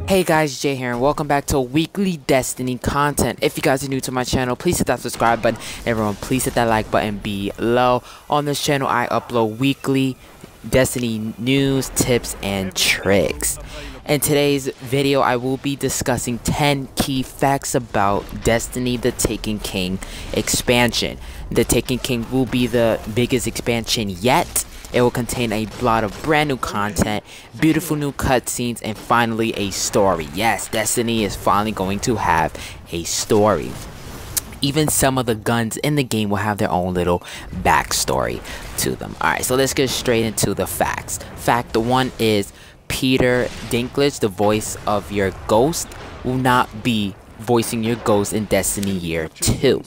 Hey guys, Jay here and welcome back to weekly Destiny content. If you guys are new to my channel, please hit that subscribe button. Everyone, please hit that like button below. On this channel, I upload weekly Destiny news, tips, and tricks. In today's video, I will be discussing 10 key facts about Destiny The Taken King expansion. The Taken King will be the biggest expansion yet. It will contain a lot of brand new content, beautiful new cutscenes, and finally a story. Yes, Destiny is finally going to have a story. Even some of the guns in the game will have their own little backstory to them. Alright, so let's get straight into the facts. Fact 1 is Peter Dinklage, the voice of your ghost, will not be voicing your ghost in Destiny Year 2.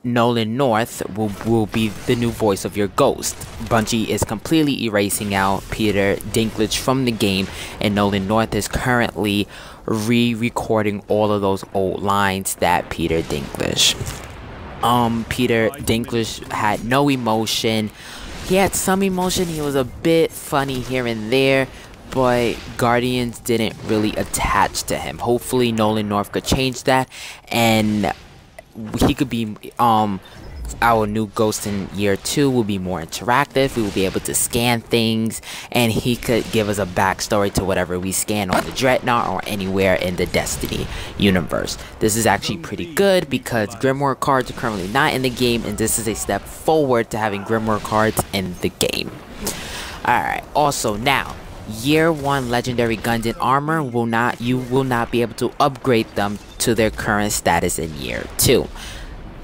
Nolan North will be the new voice of your ghost. Bungie is completely erasing out Peter Dinklage from the game, and Nolan North is currently re-recording all of those old lines that Peter Dinklage. Peter Dinklage had no emotion. He had some emotion. He was a bit funny here and there, but Guardians didn't really attach to him. Hopefully Nolan North could change that, and he could be our new ghost in Year 2 will be more interactive. We will be able to scan things, and he could give us a backstory to whatever we scan on the Dreadnought or anywhere in the Destiny universe. This is actually pretty good because Grimoire cards are currently not in the game, and this is a step forward to having Grimoire cards in the game. Alright, also now, Year 1 legendary guns and armor you will not be able to upgrade them to their current status in Year 2.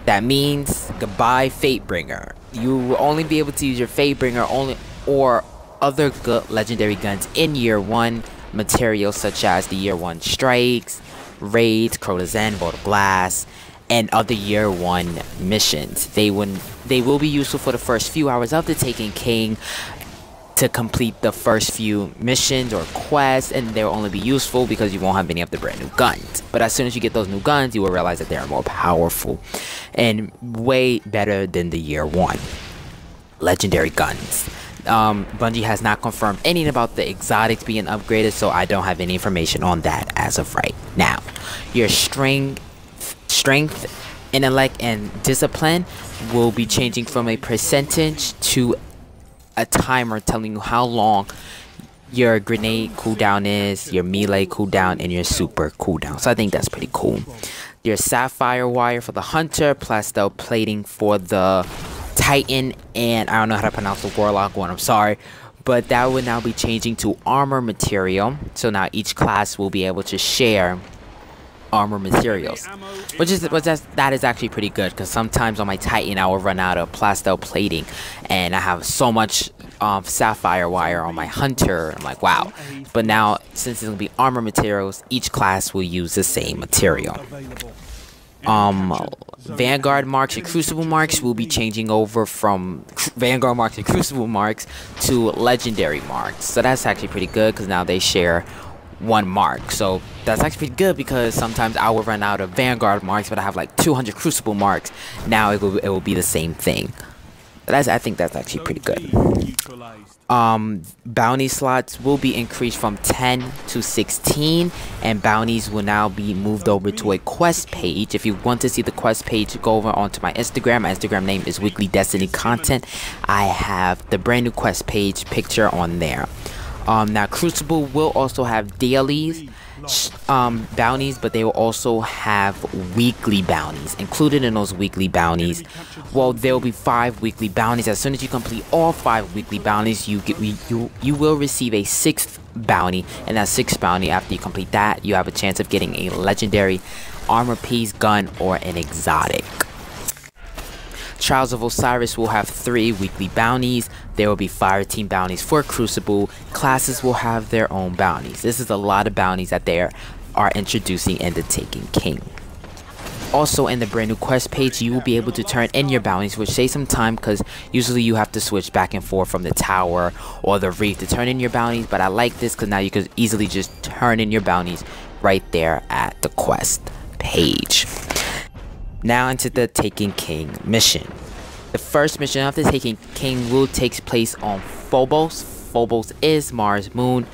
That means goodbye Fatebringer. You will only be able to use your Fatebringer or other good legendary guns in Year 1 materials such as the Year 1 strikes, raids, Crotazen, Vault of Glass, and other Year 1 missions. They will be useful for the first few hours of the Taken King to complete the first few missions or quests, and they'll only be useful because you won't have any of the brand new guns. But as soon as you get those new guns, you will realize that they are more powerful and way better than the Year 1 legendary guns. Bungie has not confirmed anything about the exotics being upgraded, so I don't have any information on that as of right now. Your strength, intellect, and discipline will be changing from a percentage to a timer telling you how long your grenade cooldown is, your melee cooldown, and your super cooldown. So I think that's pretty cool. Your sapphire wire for the hunter, plastel plating for the titan, and I don't know how to pronounce the warlock one, I'm sorry, but that will now be changing to armor material. So now each class will be able to share armor materials, that is actually pretty good, because sometimes on my Titan I will run out of plastel plating and I have so much sapphire wire on my hunter. I'm like, wow. But now, since it's gonna be armor materials, each class will use the same material. Vanguard marks and crucible marks will be changing over from Vanguard marks and crucible marks to legendary marks. So that's actually pretty good because now they share one mark. So that's actually pretty good because sometimes I will run out of Vanguard marks, but I have like 200 Crucible marks. Now it will be the same thing. I think that's actually pretty good. Bounty slots will be increased from 10 to 16, and bounties will now be moved over to a quest page. If you want to see the quest page, go over onto my Instagram. My Instagram name is Weekly Destiny Content. I have the brand new quest page picture on there. Now Crucible will also have dailies bounties, but they will also have weekly bounties included in those weekly bounties. Well, there will be 5 weekly bounties. As soon as you complete all 5 weekly bounties, you will receive a 6th bounty, and that 6th bounty, after you complete that, you have a chance of getting a legendary armor piece, gun, or an exotic. Trials of Osiris will have 3 weekly bounties. There will be fire team bounties for Crucible. Classes will have their own bounties. This is a lot of bounties that they are introducing in the Taken King. Also, in the brand new quest page, you will be able to turn in your bounties, which saves some time because usually you have to switch back and forth from the tower or the reef to turn in your bounties. But I like this because now you can easily just turn in your bounties right there at the quest page. Now into the Taken King mission. The first mission of the Taken King will take place on Phobos. Phobos is Mars' moon.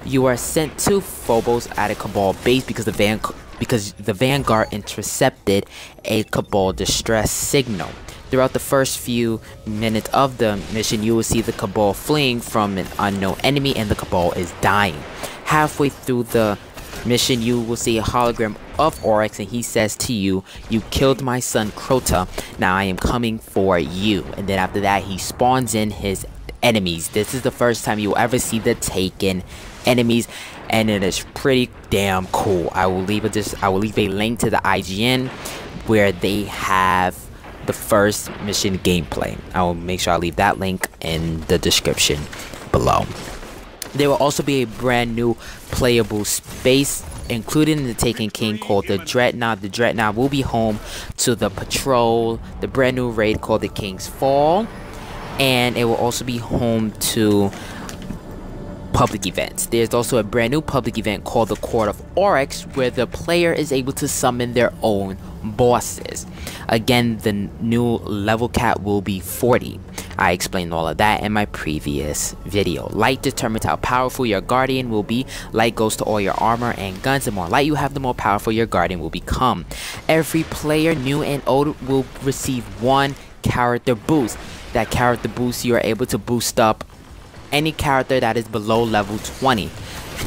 You are sent to Phobos at a Cabal base because the Vanguard intercepted a Cabal distress signal. Throughout the first few minutes of the mission, you will see the Cabal fleeing from an unknown enemy and the Cabal is dying. Halfway through the mission, you will see a hologram of Oryx and he says to you, "You killed my son Crota, now I am coming for you." And then after that, he spawns in his enemies. This is the first time you will ever see the Taken enemies, and it is pretty damn cool. I will leave a link to the IGN where they have the first mission gameplay. I will make sure I leave that link in the description below. There will also be a brand new playable space included in the Taken King called the Dreadnought. The Dreadnought will be home to the patrol, the brand new raid called the King's Fall, and it will also be home to public events. There's also a brand new public event called the Court of Oryx where the player is able to summon their own bosses. Again, the new level cap will be 40. I explained all of that in my previous video. Light determines how powerful your guardian will be. Light goes to all your armor and guns. The more light you have, the more powerful your guardian will become. Every player, new and old, will receive one character boost. That character boost, you are able to boost up any character that is below level 20.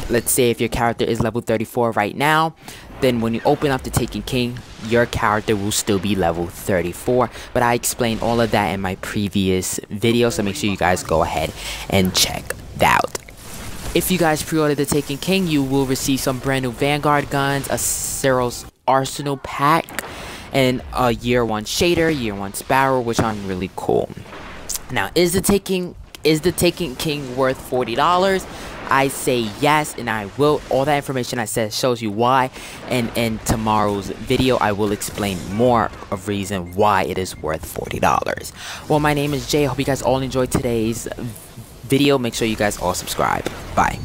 Let's say if your character is level 34 right now, then when you open up the Taken King, your character will still be level 34. But I explained all of that in my previous video, so make sure you guys go ahead and check that out. If you guys pre-order the Taken King, you will receive some brand new Vanguard guns, a Ceros Arsenal pack, and a year 1 shader, year 1 Sparrow, which are really cool. Now, is the Taken King worth $40? I say yes, and I will. All that information I said shows you why, and in tomorrow's video I will explain more of reason why it is worth $40. Well, my name is Jay. I hope you guys all enjoyed today's video. Make sure you guys all subscribe. Bye.